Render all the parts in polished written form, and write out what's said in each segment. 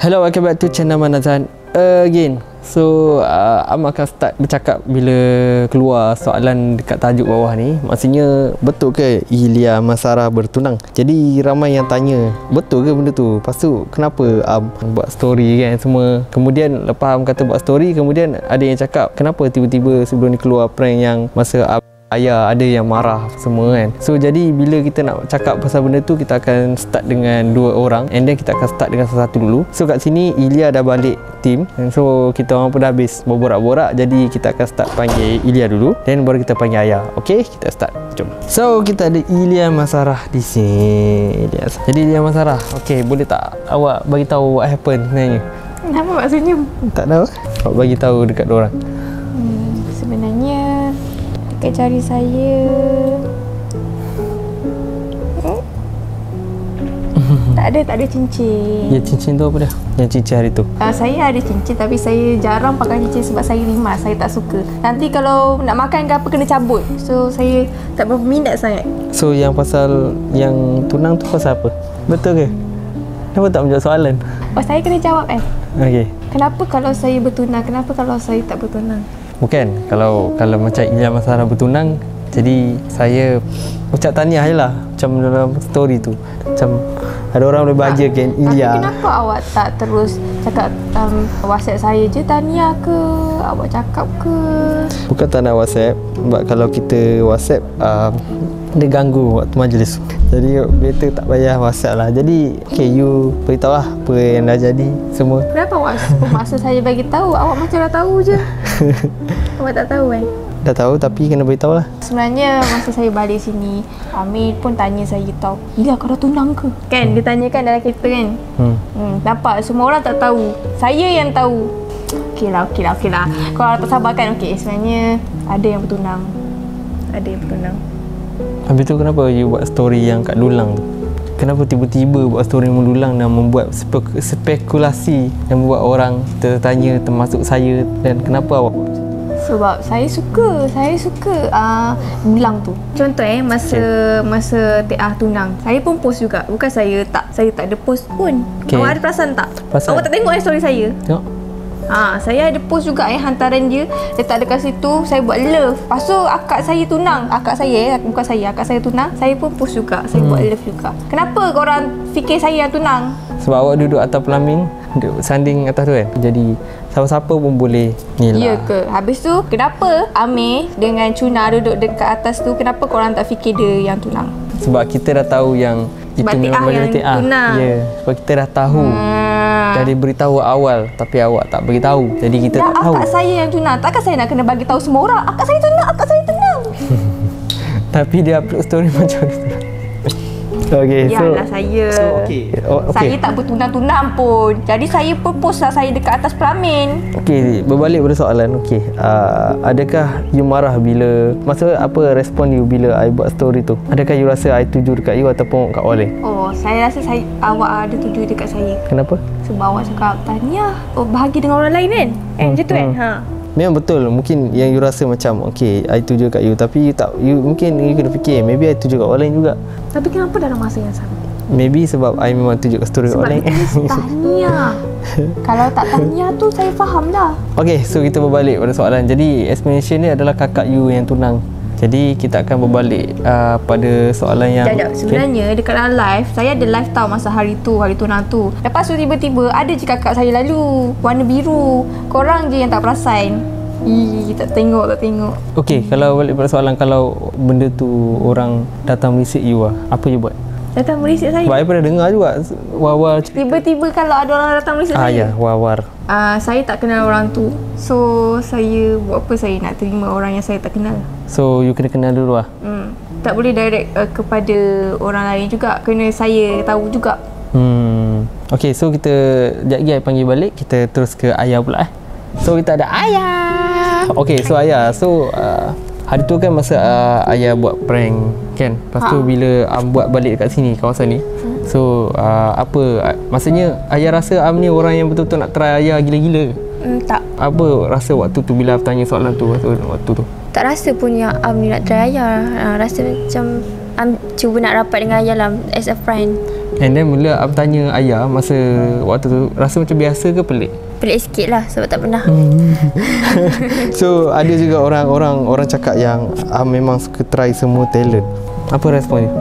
Hello, welcome back to channel Manazan again. So, Am akan start bercakap bila keluar soalan dekat tajuk bawah ni. Maksudnya, betul ke Ilya Masarah bertunang? Jadi, ramai yang tanya, betul ke benda tu? Lepas tu, kenapa Am buat story kan semua? Kemudian, lepas Am kata buat story, kemudian ada yang cakap, kenapa tiba-tiba sebelum ni keluar prank yang masa Am ayah ada yang marah semua kan. So jadi bila kita nak cakap pasal benda tu, kita akan start dengan dua orang and then kita akan start dengan satu dulu. So kat sini Ilya dah balik team, and so kita orang pun dah habis berborak-borak. Jadi kita akan start panggil Ilya dulu, then baru kita panggil ayah. Okay, kita start. Jom. So kita ada Ilya Masarah di sini. Jadi Ilya Masarah, okay, boleh tak awak bagi tahu what happened sebenarnya? Apa maksudnya? Tak tahu. Awak bagi tahu dekat diorang. Sebenarnya dekat jari saya tak ada cincin. Ya, cincin tu apa dia? Yang cincin hari tu? Saya ada cincin tapi saya jarang pakai cincin sebab saya rimas. Saya tak suka. Nanti kalau nak makan ke apa kena cabut. So saya tak berapa minat sangat. So yang pasal yang tunang tu pasal apa? Betul ke? Kenapa tak menjawab soalan? Oh, saya kena jawab Okey. Kenapa kalau saya bertunang? Kenapa kalau saya tak bertunang? Bukan, kalau macam Ilya Masarah bertunang, jadi saya ucap tahniah je lah. Macam dalam story tu, macam ada orang boleh bahagiakan Ilya. Tapi kenapa awak tak terus cakap WhatsApp saya je tahniah ke? Awak cakap ke? Bukan tak nak WhatsApp, sebab kalau kita WhatsApp dia ganggu waktu majlis. Jadi better tak payah WhatsApp lah. Jadi okay, you beritahu lah apa yang dah jadi semua. Kenapa awak masa saya bagi tahu, awak macam dah tahu je. Awak tak tahu kan? Dah tahu tapi kena beritahu lah. Sebenarnya masa saya balik sini, Amir pun tanya saya tau, Ilya kau dah tunang ke? Kan dia tanyakan dalam kereta kan. Nampak semua orang tak tahu, saya yang tahu. Okey lah. Kalau tak sabar kan, okey, sebenarnya ada yang bertunang. Habis tu kenapa you buat story yang kat Dulang tu? Kenapa tiba-tiba buat story mendulang dan membuat spekulasi dan membuat orang tertanya termasuk saya, dan kenapa awak? Sebab saya suka dulang tu. Contoh masa TA tunang, saya pun post juga. Bukan saya tak ada post pun. Okay. Awak ada perasan tak? Awak tak tengok story saya? Tengok. Saya ada post juga hantaran dia letak dekat situ, saya buat love. Lepas tu akak saya tunang, akak saya tunang, saya pun post juga, saya buat love juga. Kenapa korang fikir saya yang tunang? Sebab awak duduk atas pelamin, duduk sanding atas tu kan. Jadi siapa-siapa pun boleh ni lah. Ya ke? Habis tu kenapa Amir dengan Cuna duduk dekat atas tu, kenapa korang tak fikir dia yang tunang? Sebab kita dah tahu yang sebab itu memang majlis TA. Ya, sebab kita dah tahu. Dah diberitahu awal tapi awak tak beritahu. Jadi kita tak tahu. Akak saya yang tunang. Takkan saya nak kena bagi tahu semua orang akak saya tunang. Tapi dia upload story macam tu. Okay, yalah saya. Okay. Saya tak bertunang-tunang pun. Jadi saya pun post lah saya dekat atas pelamin. Okey, berbalik pada soalan. Okey, adakah you marah bila apa respon you bila I buat story tu? Adakah you rasa I tuju dekat you ataupun kat orang lain? Oh, saya rasa awak ada tuju dekat saya. Kenapa? Sebab awak cakap tahniah. Oh, bahagia dengan orang lain kan? Macam tu kan? Memang betul. Mungkin yang you rasa macam okay, I tuju kat you, tapi mungkin you kena fikir maybe I tuju kat orang lain juga. Tapi kenapa dalam masa yang sama? Maybe sebab I memang tuju kat story kat orang lain. Sebab tahniah. Kalau tak tahniah tu saya faham lah. Okay, so kita berbalik pada soalan. Jadi explanation ni adalah kakak you yang tunang. Jadi kita akan berbalik pada soalan yang sebenarnya dekat dalam live, saya ada live tau masa hari tunang tu. Lepas tu tiba-tiba ada je kakak saya lalu warna biru. Korang je yang tak perasan. Tak tengok. Okey, kalau balik pada soalan, kalau benda tu orang datang merisik you apa you buat? Datang merisik saya? Sebab I pernah dengar juga war-war. Tiba-tiba kalau ada orang datang merisik saya? Ya, war-war. Saya tak kenal orang tu. So, saya buat apa saya nak terima orang yang saya tak kenal? So, you kena kenal dulu lah? Tak boleh direct kepada orang lain juga. Kena saya tahu juga. Okey, so kita sekejap lagi I panggil balik. Kita terus ke ayah pula. So, kita ada ayah. Okey, so ayah. So, hari tu kan masa ayah buat prank kan. Lepas tu bila buat balik dekat sini, kawasan ni. So maksudnya ayah rasa Am ni orang yang betul-betul nak try ayah gila-gila? Tak. Apa rasa waktu tu bila tanya soalan tu waktu tu? Tak rasa pun yang Am ni nak try ayah. Rasa macam Am cuba nak rapat dengan ayah lah as a friend. And then bila Am tanya ayah masa waktu tu, rasa macam biasa ke pelik? Pelik sikit lah sebab tak pernah. So ada juga orang cakap yang Am memang suka try semua talent. Apa respon dia?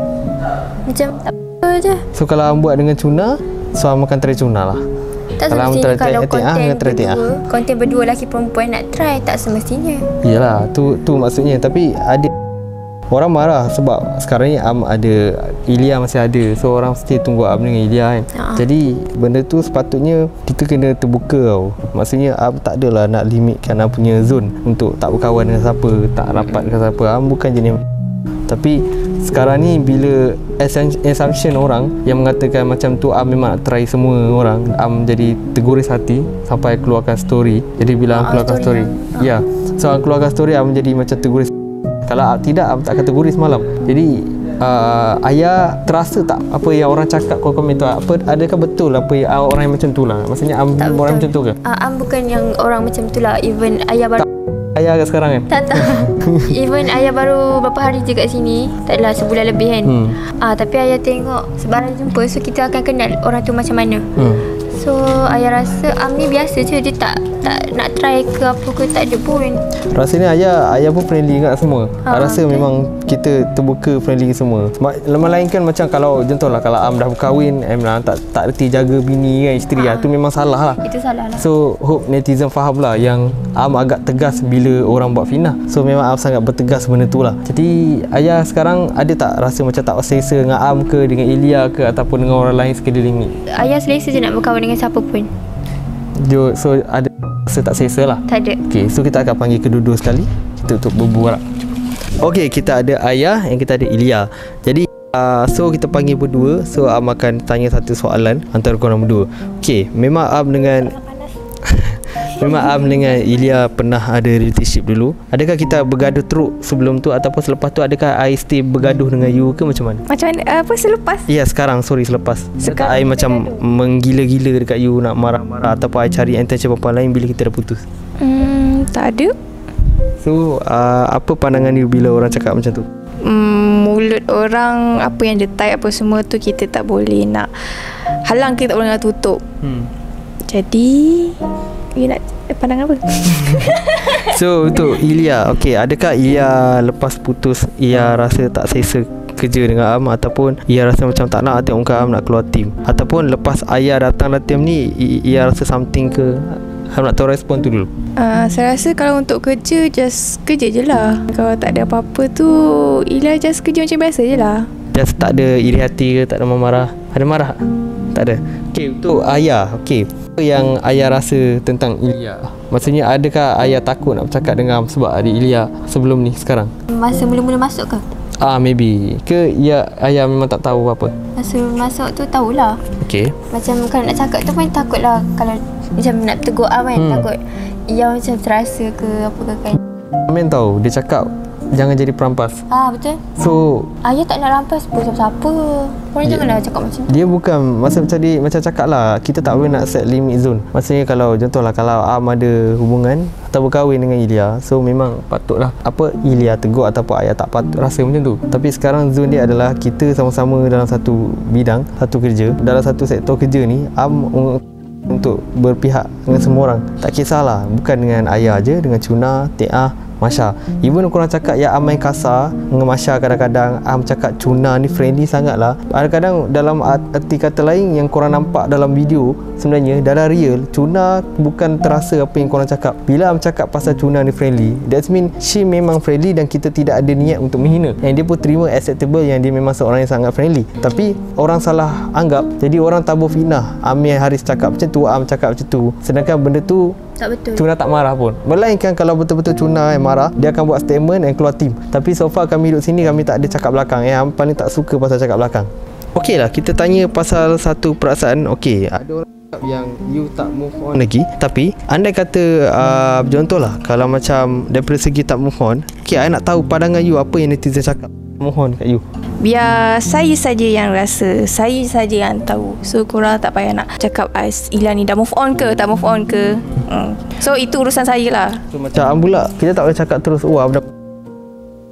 Macam tak apa je. So kalau Am buat dengan Cuna, so Am akan try Cuna lah. Tak Kalau semestinya kalau konten berdua lelaki perempuan nak try, tak semestinya. Yelah, tu maksudnya. Tapi ada orang marah sebab sekarang ni Am ada, Ilya masih ada. So orang mesti tunggu Am dengan Ilya kan. Jadi benda tu sepatutnya kita kena terbuka tau. Maksudnya Am tak adalah nak limitkan Am punya zone untuk tak berkawan dengan siapa, tak rapat dengan siapa. Am bukan jenis. Tapi sekarang ni bila assumption orang yang mengatakan macam tu Am memang nak try semua orang, Am jadi terguris hati sampai keluarkan story. Jadi bila Am keluarkan story, ya, so Am keluarkan story, Am jadi macam terguris. Kalau tidak, Am tak akan terguris malam. Jadi ayah terasa tak apa yang orang cakap komen tu, apa adakah betul apa yang orang yang macam tu lah? Maksudnya Am tak orang betul. macam tu ke? Am bukan yang orang macam tu lah. Even ayah baru ayah kat sekarang kan? Tak. Even ayah baru berapa hari je kat sini. Tak adalah sebulan lebih kan. Tapi ayah tengok sebarang jumpa, so kita akan kenal orang tu macam mana. So ayah rasa Am ni biasa je. Dia tak nak try ke apa ke, tak ada pun. Rasanya ayah pun friendly kat semua. Rasa memang kita terbuka, friendly semua. Melainkan macam kalau contohlah kalau Am dah berkahwin, tak reti jaga bini kan, isteri tu memang salah lah. Itu salah lah. So hope netizen faham lah yang Am agak tegas bila orang buat fitnah. So memang Am sangat bertegas benda tu lah. Jadi ayah sekarang ada tak rasa macam tak selesa dengan Am ke, dengan Ilya ke, ataupun dengan orang lain sekeliling ni? Ayah selesa je nak berkawan dengan siapa pun. So ada rasa tak selesa lah? Tak ada. Okay, so kita akan panggil kedua-dua sekali kita untuk berbual. Okay, kita ada ayah dan kita ada Ilya. Jadi so kita panggil berdua. So Am akan tanya satu soalan antara korang berdua. Okay, memang Am dengan Ilya pernah ada relationship dulu. Adakah kita bergaduh teruk sebelum tu, ataupun selepas tu adakah I stay bergaduh dengan you ke macam mana? Macam mana? Apa selepas? Ya, sekarang, selepas. Sekarang I macam menggila-gila dekat you, nak marah-marah, ataupun I cari attention perempuan lain bila kita dah putus? Tak ada. So apa pandangan you bila orang cakap macam tu? Mulut orang, apa yang dia type apa semua tu kita tak boleh nak halang, kita tak boleh nak tutup. Jadi you nak pandangan apa? So untuk Ilya, okay, adakah Ilya lepas putus Ia rasa tak selesa kerja dengan Am, ataupun Ia rasa macam tak nak tengok muka Am, nak keluar tim, ataupun lepas ayah datang dalam tim ni Ia rasa something ke? Am nak tahu respon tu dulu. Saya rasa kalau untuk kerja, just kerja je lah. Kalau tak ada apa-apa tu, Ilya just kerja macam biasa je lah. Just tak ada iri hati ke, tak ada marah? Ada marah? Tak ada. Okay, untuk ayah, okay, apa yang ayah rasa tentang Ilya? Maksudnya adakah ayah takut nak bercakap dengan Am sebab ada Ilya sebelum ni, sekarang? Masa mula-mula masuk ke? Maybe. Ke ya, ayah memang tak tahu apa? Masa masuk tu tahulah. Okay. Macam kalau nak cakap tu pun takut lah. Kalau macam nak tegur Am kan, takut ia macam terasa ke apa ke kan. Amin tahu, dia cakap jangan jadi perampas. Betul. So ayah tak nak rampas pun siapa-siapa. Korang janganlah cakap macam tu. Dia bukan macam cakap lah, kita tak boleh nak set limit zone. Maksudnya kalau contohlah kalau Am ada hubungan atau berkahwin dengan Ilya, so memang patutlah Ilya tegur ataupun ayah tak patut rasa macam tu. Tapi sekarang zone dia adalah kita sama-sama dalam satu bidang, satu kerja, dalam satu sektor kerja ni. Am untuk berpihak dengan semua orang. Tak kisahlah, bukan dengan ayah je, dengan Cuna, Tia, Masya. Even korang cakap ya Am main kasar dengan Masya, kadang-kadang Am cakap Cuna ni friendly sangat lah. Kadang-kadang dalam arti kata lain yang korang nampak dalam video, sebenarnya dalam real Cuna bukan terasa apa yang korang cakap. Bila Am cakap pasal Cuna ni friendly, that mean she memang friendly dan kita tidak ada niat untuk menghina. Yang dia pun terima acceptable yang dia memang seorang yang sangat friendly. Tapi orang salah anggap, jadi orang tabur fitnah. Amir Haris cakap macam tu, Am cakap macam tu, sedangkan benda tu tak betul. Cuna tak marah pun. Melainkan kalau betul-betul Cuna yang marah, dia akan buat statement dan keluar tim. Tapi so far kami duduk sini, kami tak ada cakap belakang. Am paling tak suka pasal cakap belakang. Okey lah, kita tanya pasal satu perasaan. Okey, ada orang cakap yang you tak move on lagi. Tapi andai kata contohlah kalau macam daripada segi tak move on, okey, I nak tahu pandangan you, apa yang netizen cakap move on kat you. Biar saya saja yang rasa, saya saja yang tahu. So korang tak payah nak cakap Ilya ni dah move on ke, tak move on ke. So itu urusan saya lah. So macam Am pula, kita tak boleh cakap terus Am dah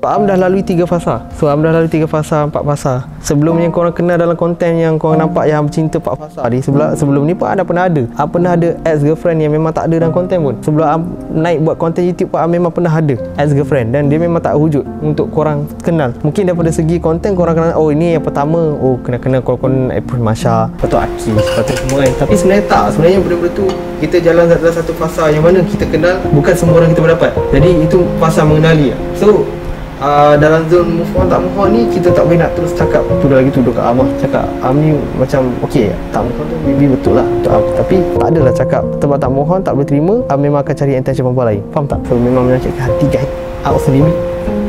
Am dah lalui 3 fasa. So Am dah lalui 3 fasa, 4 fasa. Sebelum yang korang kenal dalam konten yang korang nampak yang cinta 4 fasa ni, sebelum ni pun Am dah pernah ada. Am pernah ada ex-girlfriend yang memang tak ada dalam konten pun. Sebelum Am naik buat konten YouTube pun Am memang pernah ada ex-girlfriend dan dia memang tak wujud untuk korang kenal. Mungkin daripada segi konten korang kenal, oh ini yang pertama, oh kena korang April Masha, lepas tu Aki, lepas tu semua kan. Tapi sebenarnya tak, sebenarnya benda-benda tu kita jalan dalam satu fasa yang mana kita kenal bukan semua orang kita berdapat. Jadi itu fasa mengenali. So dalam zone move on tak move on ni, kita tak boleh nak terus cakap tuduh lagi tuduh kat Am. Cakap Am ni macam okey, tak move on tu maybe betul lah untuk Am, tapi tak adalah cakap sebab tak move on tak boleh terima, Am memang akan cari attention perempuan lain. Faham tak? So memang menyakitkan hati guys, out sendiri.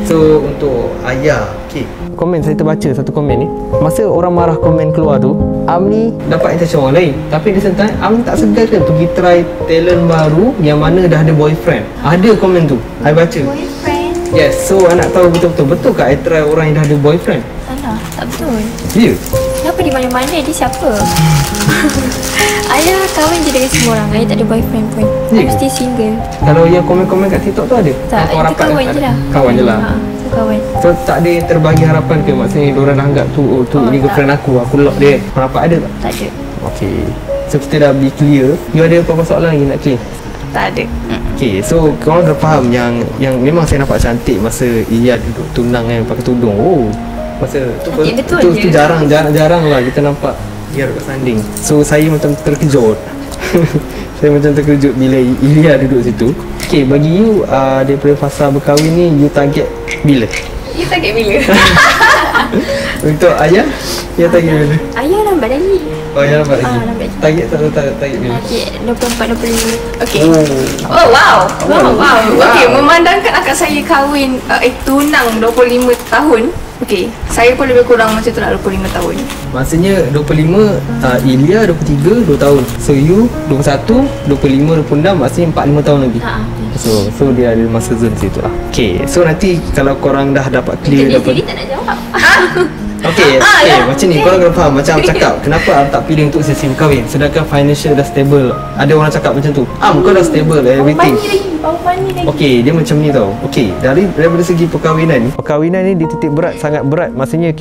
So untuk Ayah, okey, komen saya terbaca satu komen ni, masa orang marah komen keluar tu, Am ni dapat attention orang lain, tapi di same time Am tak segan kan pergi try talent baru yang mana dah ada boyfriend. Ada komen tu, I baca Boyfriend? yes, so I nak tahu betul-betul ke I try orang yang dah ada boyfriend? Alah, tak betul. Ya? Kenapa di mana-mana dia siapa? Ayah kahwin je dengan semua orang. Ayah tak ada boyfriend pun. Ya I'm ke? still single. Kalau yang komen-komen kat TikTok tu ada? Tak, Kau itu rapat kawan tak je ada? lah. Kawan je lah. So kawan. So tak ada yang terbagi harapan ke? Maksudnya diorang dah anggap tu, oh tu Oh, ni tak. girlfriend aku lock dia. Rapat ada tak? Tak ada. Okay, so kita dah be clear. You ada apa-apa soalan lagi nak clear? Tak ada. Okay, so korang dah faham yang memang saya nampak cantik masa Iyad duduk tunang kan, pakai tudung. Oh, masa tu Cantik betul tu je. jarang lah kita nampak Iyad duduk sanding. So saya macam terkejut. Saya macam terkejut bila Iyad duduk situ. Okay, bagi you daripada fasa berkahwin ni, you target bila? You target bila? Untuk Ayah, you target bila? Ayah lambat lagi. Oh, Ayah lambat lagi. Lambat lagi. Target bila? Target 24-25. Okay. Oh. Oh wow. Oh, Wow. wow. Okay, memandangkan akak saya kahwin tunang 25 tahun. Okay, saya pun lebih kurang macam tu lah 25 tahun. Maksudnya 25, Ilya 23, 2 tahun. So you 21, 25, 26, maksudnya 45 tahun lagi. So dia ada masa zone situ lah. Okay, so nanti kalau korang dah dapat clear Jadi dapat. tak nak jawab. Okay, macam ni korang kena faham. Macam cakap, kenapa Am tak pilih untuk sesi berkahwin sedangkan financial dah stable. Ada orang cakap macam tu, Am kau dah stable everything. Money lagi. Okay, dia macam ni tau. Okay, daripada segi perkahwinan ni di titik berat, sangat berat. Maksudnya